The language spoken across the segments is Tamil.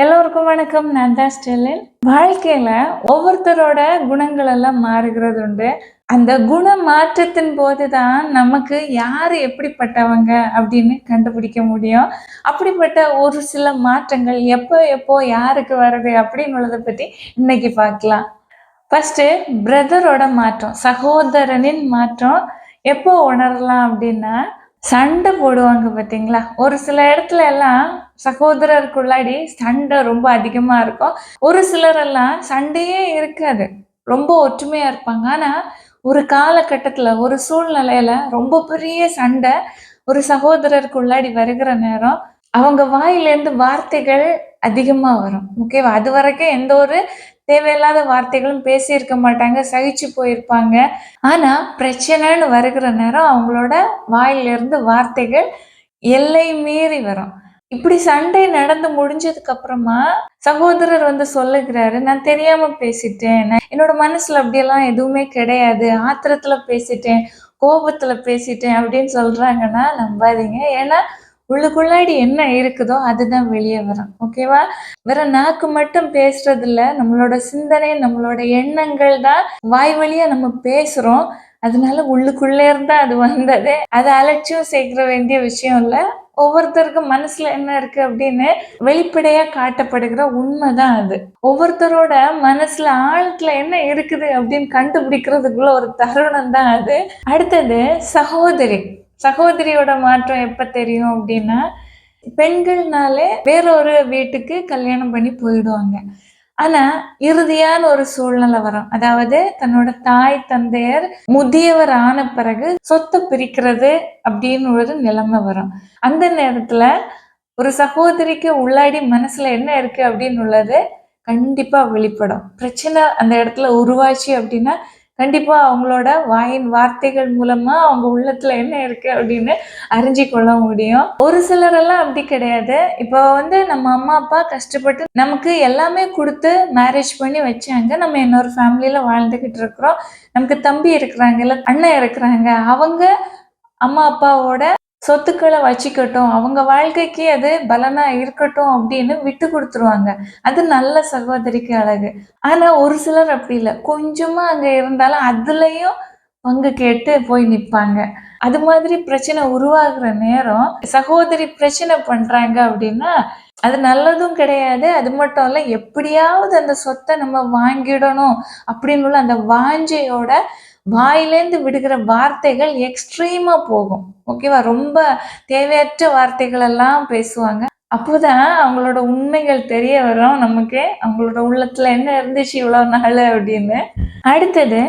எல்லோருக்கும் வணக்கம். நான் தான் ஸ்டெர்லின். வாழ்க்கையில ஒவ்வொருத்தரோட குணங்கள் எல்லாம் மாறுகிறது உண்டு. அந்த குண மாற்றத்தின் போது தான் நமக்கு யாரு எப்படிப்பட்டவங்க அப்படின்னு கண்டுபிடிக்க முடியும். அப்படிப்பட்ட ஒரு சில மாற்றங்கள் எப்போ எப்போ யாருக்கு வருது அப்படின்றத பத்தி இன்னைக்கு பார்க்கலாம். ஃபர்ஸ்ட்டு பிரதரோட மாற்றம், சகோதரனின் மாற்றம் எப்போ உணரலாம் அப்படின்னா, சண்டை போடுவாங்க பார்த்தீங்களா? ஒரு சில இடத்துல எல்லாம் சகோதரருக்குள்ளாடி சண்டை ரொம்ப அதிகமா இருக்கும். ஒரு சிலரெல்லாம் சண்டையே இருக்காது. ரொம்ப ஒற்றுமையா இருப்பாங்க. ஆனா, ஒரு காலகட்டத்துல, ஒரு சூழ்நிலையில ரொம்ப பெரிய சண்டை ஒரு சகோதரருக்குள்ளாடி வருகிற நேரம், அவங்க வாயிலேருந்து வார்த்தைகள் அதிகமா வரும். ஓகேவா? அதுவரைக்கும் எந்த ஒரு தேவையில்லாத வார்த்தைகளும் பேசியிருக்க மாட்டாங்க. சகிச்சு போயிருப்பாங்க. ஆனா, பிரச்சனைன்னு வருகிற நேரம் அவங்களோட வாயிலிருந்து வார்த்தைகள் எல்லை மீறி வரும். இப்படி சண்டை நடந்து முடிஞ்சதுக்கு அப்புறமா, சகோதரர் வந்து சொல்லுகிறாரு, "நான் தெரியாம பேசிட்டேன். என்னோட மனசுல அப்படியெல்லாம் எதுவுமே கிடையாது. ஆத்திரத்துல பேசிட்டேன், கோபத்துல பேசிட்டேன்" அப்படின்னு சொல்றாங்கன்னா நம்பாதீங்க. ஏன்னா, உள்ளுக்குள்ளாடி என்ன இருக்குதோ அதுதான் வெளிய வரும். ஓகேவா? வெறும் நாக்கு மட்டும் பேசுறது இல்ல. நம்மளோட சிந்தனை, நம்மளோட எண்ணங்கள் தான் வாய் வழியா நம்ம பேசுறோம். அதனால உள்ளுக்குள்ளே இருந்தா அது வந்தது. அத அலட்சியம் செய்ய வேண்டிய விஷயம் இல்ல. ஒவ்வொருத்தருக்கும் மனசுல என்ன இருக்கு அப்படின்னு வெளிப்படையா காட்டப்படுகிற உண்மைதான் அது. ஒவ்வொருத்தரோட மனசுல ஆழத்துல என்ன இருக்குது அப்படின்னு கண்டுபிடிக்கிறதுக்குள்ள ஒரு தருணம் தான் அது. அடுத்தது சகோதரி. சகோதரியோட மாற்றம் எப்ப தெரியும் அப்படின்னா, பெண்கள்னாலே வேறொரு வீட்டுக்கு கல்யாணம் பண்ணி போயிடுவாங்க. ஆனா, இறுதியான ஒரு சூழ்நிலை வரும். அதாவது தன்னோட தாய், தந்தையர் முதியவர் ஆன பிறகு சொத்த பிரிக்கிறது அப்படின்னு ஒரு நிலைமை வரும். அந்த நேரத்துல ஒரு சகோதரிக்கு உள்ளாடி மனசுல என்ன இருக்கு அப்படின்னு உள்ளது கண்டிப்பா வெளிப்படும். பிரச்சனை அந்த இடத்துல உருவாச்சு அப்படின்னா, கண்டிப்பா அவங்களோட வாயின் வார்த்தைகள் மூலமா அவங்க உள்ளத்துல என்ன இருக்கு அப்படின்னு அறிஞ்சு கொள்ள முடியும். ஒரு சிலரெல்லாம் அப்படி கிடையாது. இப்போ வந்து நம்ம அம்மா, அப்பா கஷ்டப்பட்டு நமக்கு எல்லாமே குடுத்து மேரேஜ் பண்ணி வச்சாங்க. நம்ம இன்னொரு ஃபேமிலில வாழ்ந்துகிட்டு இருக்கிறோம். நமக்கு தம்பி இருக்கிறாங்கல்ல, அண்ணன் இருக்கிறாங்க. அவங்க அம்மா, அப்பாவோட சொத்துக்கள வச்சுக்கட்டும். அவங்க வாழ்க்கைக்கு அது பலனா இருக்கட்டும் அப்படின்னு விட்டு குடுத்துருவாங்க. அது நல்ல சகோதரிக்கு அழகு. ஆனா ஒரு சிலர் அப்படி இல்ல. கொஞ்சமா அங்க இருந்தாலும் அதுலயும் பங்கு கேட்டு போய் நிப்பாங்க. அது மாதிரி பிரச்சனை உருவாகுற நேரம், சகோதரி பிரச்சனை பண்றாங்க அப்படின்னா, அது நல்லதும் கிடையாது. அது மட்டும் இல்ல, எப்படியாவது அந்த சொத்த நம்ம வாங்கிடணும் அப்படின்னு உள்ள அந்த வாஞ்சையோட வாயிலேருந்து விடுகிற வார்த்தைகள் எக்ஸ்ட்ரீமா போகும். ஓகேவா? ரொம்ப தேவையற்ற வார்த்தைகள் எல்லாம் பேசுவாங்க. அப்போதான் அவங்களோட உண்மைகள் தெரிய வரும் நமக்கு. அவங்களோட உள்ளத்துல என்ன இருந்துச்சு இவ்வளோ நாளு அப்படின்னு. அடுத்தது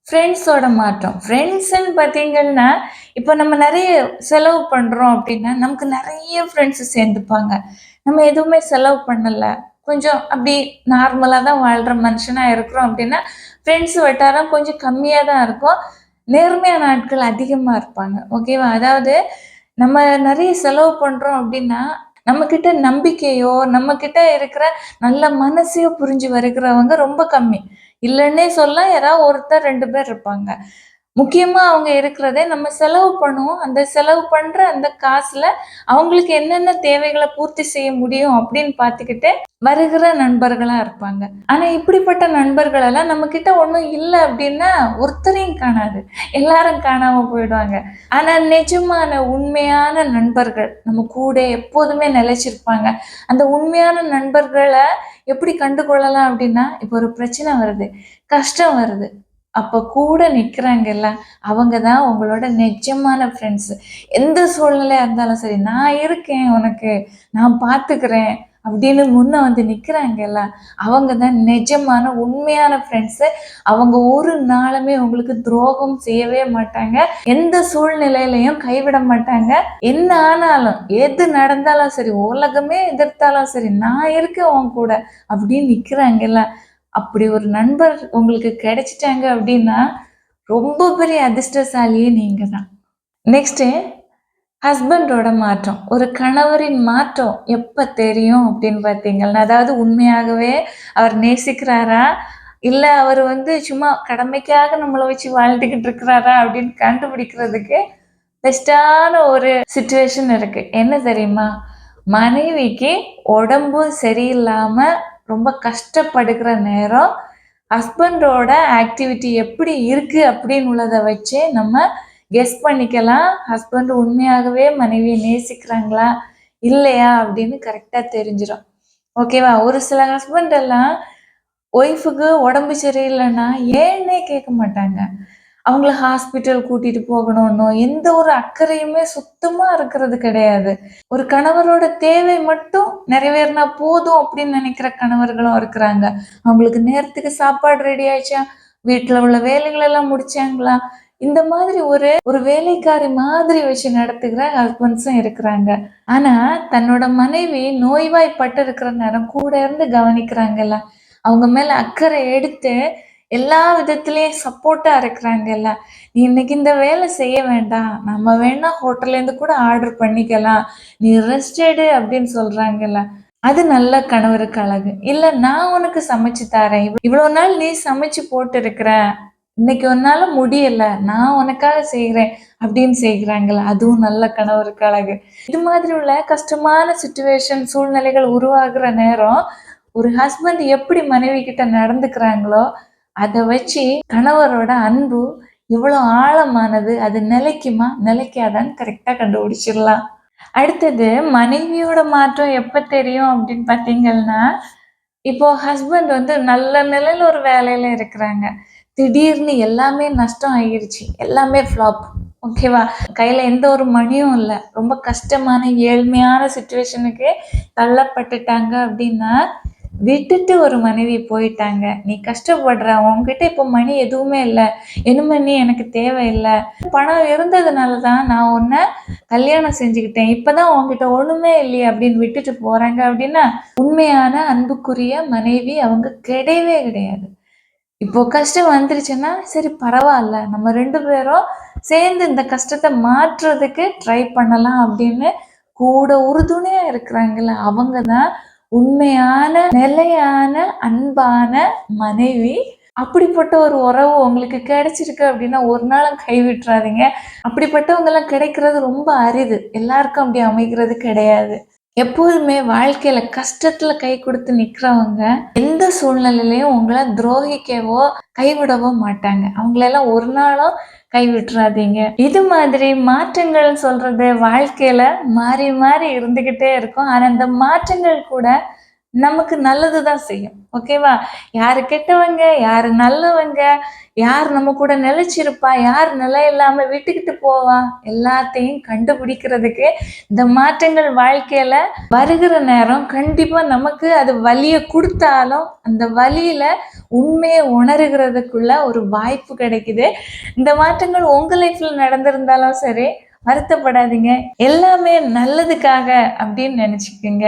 ஃப்ரெண்ட்ஸோட மாற்றம். ஃப்ரெண்ட்ஸ்ன்னு பார்த்தீங்கன்னா, இப்போ நம்ம நெறைய செலவு பண்றோம் அப்படின்னா, நமக்கு நெறைய ஃப்ரெண்ட்ஸ் சேர்ந்துப்பாங்க. நம்ம எதுவுமே செலவு பண்ணல. கொஞ்சம் அப்படி நார்மலா தான் வாழ்ற மனுஷனா இருக்கிறோம் அப்படின்னா, ஃப்ரெண்ட்ஸ் வட்டாரம் கொஞ்சம் கம்மியா தான் இருக்கும். நேர்மையான ஆட்கள் அதிகமா இருப்பாங்க. ஓகேவா? அதாவது நம்ம நெறைய செலவு பண்றோம் அப்படின்னா, நம்மகிட்ட நம்பிக்கையோ, நம்மகிட்ட இருக்கிற நல்ல மனசையோ புரிஞ்சு வருகிறவங்க ரொம்ப கம்மி. இல்லன்னே சொல்லலாம். யாராவது ஒருத்தர் 2 பேர் இருப்பாங்க. முக்கியமா அவங்க இருக்கிறதே நம்ம செலவு பண்ணுவோம். அந்த செலவு பண்ற அந்த காசுல அவங்களுக்கு என்னென்ன தேவைகள பூர்த்தி செய்ய முடியும் அப்படின்னு பார்த்துக்கிட்டு வருகிற நண்பர்களா இருப்பாங்க. ஆனா இப்படிப்பட்ட நண்பர்கள் எல்லாம் நம்மகிட்ட ஒண்ணும் இல்ல அப்படின்னா ஒருத்தரையும் காணாது. எல்லாரும் காணாம போயிடுவாங்க. ஆனா நிஜமான உண்மையான நண்பர்கள் நம்ம கூட எப்போதுமே நிலைச்சிருப்பாங்க. அந்த உண்மையான நண்பர்கள எப்படி கண்டுகொள்ளலாம் அப்படின்னா, இப்போ ஒரு பிரச்சனை வருது, கஷ்டம் வருது. அப்ப கூட நிக்கிறாங்கல்ல, அவங்க தான் உங்களோட நிஜமான ஃப்ரெண்ட்ஸ். எந்த சூழ்நிலையா இருந்தாலும் சரி, "நான் இருக்கேன் உனக்கு, நான் பார்த்துக்கிறேன்" அப்படின்னு முன்ன வந்து நிக்கிறாங்கல்ல, அவங்க தான் நிஜமான உண்மையான ஃப்ரெண்ட்ஸ். அவங்க ஒரு நாளுமே உங்களுக்கு துரோகம் செய்யவே மாட்டாங்க. எந்த சூழ்நிலையிலயும் கைவிட மாட்டாங்க. என்ன ஆனாலும், எது நடந்தாலும் சரி, உலகமே எதிர்த்தாலும் சரி, "நான் இருக்கேன் உன் கூட" அப்படின்னு நிக்கிறாங்கல்ல, அப்படி ஒரு நண்பர் உங்களுக்கு கிடைச்சிட்டாங்க அப்படின்னா, ரொம்ப பெரிய அதிர்ஷ்டசாலியே நீங்க தான். நெக்ஸ்ட்டு ஹஸ்பண்டோட மாற்றம். ஒரு கணவரின் மாற்றம் எப்ப தெரியும் அப்படின்னு பார்த்தீங்கன்னா, அதாவது உண்மையாகவே அவர் நேசிக்கிறாரா? இல்ல அவர் வந்து சும்மா கடமைக்காக நம்மள வச்சு வாழ்ந்துகிட்டு இருக்கிறாரா? அப்படின்னு கண்டுபிடிக்கிறதுக்கு பெஸ்ட்டான ஒரு சிச்சுவேஷன் இருக்கு. என்ன தெரியுமா? மனைவிக்கு உடம்பு சரியில்லாம ரொம்ப கஷ்டப்படுகிற நேரம் ஹஸ்பண்டோட ஆக்டிவிட்டி எப்படி இருக்கு அப்படின்னு உள்ளதை வச்சு நம்ம கெஸ் பண்ணிக்கலாம். ஹஸ்பண்ட் உண்மையாகவே மனைவியை நேசிக்கிறாங்களா இல்லையா அப்படின்னு கரெக்டாக தெரிஞ்சிடும். ஓகேவா? ஒரு சில ஹஸ்பண்ட் எல்லாம் ஒய்ஃபுக்கு உடம்பு சரியில்லைன்னா ஏன்னே கேட்க மாட்டாங்க. அவங்கள ஹாஸ்பிட்டல் கூட்டிட்டு போகணும்னோ எந்த ஒரு அக்கறையுமே சுத்தமா இருக்கிறது கிடையாது. ஒரு கணவரோட தேவை மட்டும் நிறைவேறினா போதும் அப்படின்னு நினைக்கிற கணவர்களும் இருக்கிறாங்க. அவங்களுக்கு நேரத்துக்கு சாப்பாடு ரெடி ஆயிடுச்சா, வீட்டுல உள்ள வேலைகள் எல்லாம் முடிச்சாங்களா, இந்த மாதிரி ஒரு ஒரு வேலைக்காரி மாதிரி வச்சு நடத்துகிற ஹஸ்பண்ட்ஸும் இருக்கிறாங்க. ஆனா தன்னோட மனைவி நோய்வாய்ப்பட்டு இருக்கிற நேரம் கூட இருந்து கவனிக்கிறாங்கல்ல, அவங்க மேல அக்கறை எடுத்து எல்லா விதத்திலயும் சப்போர்ட்டா இருக்கிறாங்கல்ல, நீ இன்னைக்கு இந்த வேலை செய்ய வேண்டாம், நம்ம வேணா ஹோட்டல்ல இருந்து கூட ஆர்டர் பண்ணிக்கலாம், நீ ரெஸ்ட் எடு அப்படின்னு சொல்றாங்கல்ல, அது நல்ல கணவருக்கு அழகு. இல்ல நான் உனக்கு சமைச்சு தரேன், இவ்வளவு நாள் நீ சமைச்சு போட்டு இருக்கிற, இன்னைக்கு உன்னால முடியல, நான் உனக்காக செய்கிறேன் அப்படின்னு செய்கிறாங்கல்ல, அதுவும் நல்ல கணவருக்கு அழகு. இது மாதிரி உள்ள கஷ்டமான சுச்சுவேஷன் சூழ்நிலைகள் உருவாகுற நேரம் ஒரு ஹஸ்பண்ட் எப்படி மனைவி கிட்ட நடந்துக்கிறாங்களோ அதை வச்சு கணவரோட அன்பு எவ்வளோ ஆழமானது, அது நிலைக்குமா நிலைக்காதான்னு கரெக்டாக கண்டுபிடிச்சிடலாம். அடுத்தது மனைவியோட மாற்றம் எப்போ தெரியும் அப்படின்னு பார்த்தீங்கன்னா, இப்போ ஹஸ்பண்ட் வந்து நல்ல நிலையில ஒரு வேலையில இருக்கிறாங்க, திடீர்னு எல்லாமே நஷ்டம் ஆகிருச்சு, எல்லாமே ஃப்ளாப். ஓகேவா? கையில எந்த ஒரு மணியும் இல்லை, ரொம்ப கஷ்டமான ஏழ்மையான சுச்சுவேஷனுக்கு தள்ளப்பட்டுட்டாங்க அப்படின்னா, விட்டுட்டு ஒரு மனைவி போயிட்டாங்க, நீ கஷ்டப்படுற, உன்கிட்ட இப்போ மணி எதுவுமே இல்லை, இனிமே நீ எனக்கு தேவையில்லை, பணம் இருந்ததுனால தான் நான் உன்னை கல்யாணம் செஞ்சுக்கிட்டேன், இப்பதான் உன்கிட்ட ஒண்ணுமே இல்லையே அப்படின்னு விட்டுட்டு போறாங்க அப்படின்னா, உண்மையான அன்புக்குரிய மனைவி அவங்க கிடையவே கிடையாது. இப்போ கஷ்டம் வந்துருச்சுன்னா சரி பரவாயில்ல, நம்ம 2 பேரும் சேர்ந்து இந்த கஷ்டத்தை மாற்றுறதுக்கு ட்ரை பண்ணலாம் அப்படின்னு கூட உறுதுணையா இருக்கிறாங்கல்ல, அவங்க தான் உண்மையான நிலையான அன்பான மனைவி. அப்படிப்பட்ட ஒரு உறவு உங்களுக்கு கிடைச்சிருக்கு அப்படின்னா ஒரு நாளும் கைவிட்டுறாதீங்க. அப்படிப்பட்டவங்க எல்லாம் கிடைக்கிறது ரொம்ப அரிது, எல்லாருக்கும் அப்படி அமைகிறது கிடையாது. எப்போதுமே வாழ்க்கையில கஷ்டத்துல கை கொடுத்து நிக்கிறவங்க எந்த சூழ்நிலையிலையும் உங்களை துரோகிக்கவோ கைவிடவோ மாட்டாங்க. அவங்களெல்லாம் ஒரு நாளும் கைவிட்டுறாதீங்க. இது மாதிரி மாற்றங்கள் சொல்றது வாழ்க்கையில மாறி மாறி இருந்துகிட்டே இருக்கும். ஆனா இந்த மாற்றங்கள் கூட நமக்கு நல்லதுதான் செய்யும். ஓகேவா? யாரு கெட்டவங்க, யாரு நல்லவங்க, யார் நம்ம கூட நிலைச்சிருப்பா, யார் நிலை இல்லாம விட்டுக்கிட்டு போவா, எல்லாத்தையும் கண்டுபிடிக்கிறதுக்கு இந்த மாற்றங்கள் வாழ்க்கையில வருகிற நேரம் கண்டிப்பா நமக்கு அது வலியை கொடுத்தாலும் அந்த வலியில உண்மையை உணர்கிறதுக்குள்ள ஒரு வாய்ப்பு கிடைக்குது. இந்த மாற்றங்கள் உங்க லைஃப்ல நடந்திருந்தாலும் சரி வருத்தப்படாதீங்க, எல்லாமே நல்லதுக்காக அப்படின்னு நினைச்சுக்கோங்க.